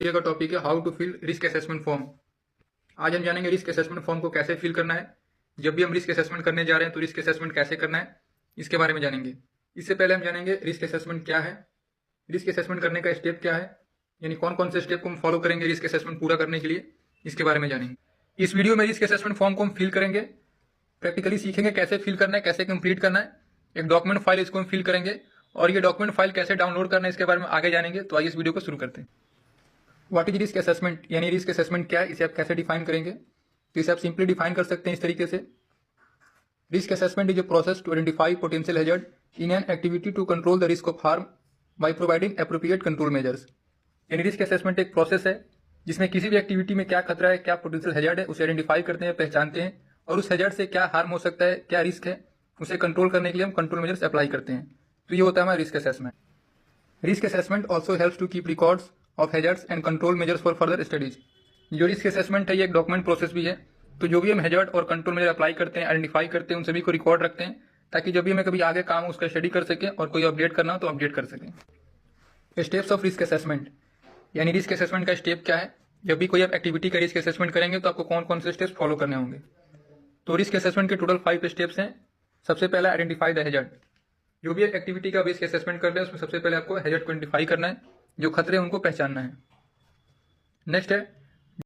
का टॉपिक है how to fill risk assessment form. आज हम जानेंगे रिस्क असेसमेंट फॉर्म को कैसे फिल करना है। जब भी हम रिस्क असेसमेंट करने जा रहे हैं तो रिस्क असेसमेंट कैसे करना है, इसके बारे में जानेंगे। इससे पहले हम जानेंगे रिस्क असेसमेंट क्या है, रिस्क असेसमेंट करने का स्टेप क्या है, यानी कौन कौन से स्टेप को हम फॉलो करेंगे रिस्क असेसमेंट पूरा करने के लिए, इसके बारे में जानेंगे। इस वीडियो में रिस्क असेसमेंट फॉर्म को हम फिल करेंगे, प्रैक्टिकली सीखेंगे कैसे फिल करना है, कैसे कंप्लीट करना है। एक डॉक्यूमेंट फाइल इसको हम फिल करेंगे और ये डॉक्यूमेंट फाइल कैसे डाउनलोड करना है इसके बारे में आगे जानेंगे। तो आइए इस वीडियो को शुरू करते हैं। व्हाट इज रिस्क असेसमेंट, यानी रिस्क असेसमेंट क्या है, इसे आप कैसे डिफाइन करेंगे। तो इसे आप सिंपली डिफाइन कर सकते हैं इस तरीके से, risk assessment is a process to identify potential hazard in an activity to control the risk of harm by providing appropriate control measures. यानी रिस्क असेसमेंट एक प्रोसेस है जिसमें किसी भी एक्टिविटी में क्या खतरा है, क्या पोटेंशियल हैजर्ड है, उसे आइडेंटिफाई करते हैं, पहचानते हैं, और उस हैजर्ड से क्या हार्म हो सकता है, क्या रिस्क है, उसे कंट्रोल करने के लिए हम कंट्रोल मेजर्स अप्लाई करते हैं। तो ये होता है हमारा risk assessment. Risk assessment also helps to keep records of hazards and control measures for further studies. जो रिस्क असेसमेंट है ये एक डॉक्यूमेंट प्रोसेस भी है। तो जो भी हम हैजर्ड और कंट्रोल मेजर अप्लाई करते हैं, आइडेंटिफाई करते हैं, उन सभी को रिकॉर्ड रखते हैं ताकि जब भी हमें कभी आगे काम उसका स्टडी कर सकें और कोई अपडेट करना हो तो अपडेट कर सकें। स्टेप्स ऑफ रिस्क असेसमेंट, यानी रिस्क असेसमेंट का स्टेप क्या है। जब भी कोई आप एक्टिविटी का रिस्क असेसमेंट करेंगे तो आपको कौन कौन से स्टेप्स फॉलो करने होंगे। तो रिस्क असेसमेंट के टोटल 5 स्टेप्स हैं। सबसे पहला आइडेंटिफाई द हैजर्ड। जो भी एक एक्टिविटी का रिस्क असेसमेंट कर रहे हैं उसमें सबसे पहले आपको हैजर्ड को आइडेंटिफाई करना है, जो खतरे हैं उनको पहचानना है। नेक्स्ट है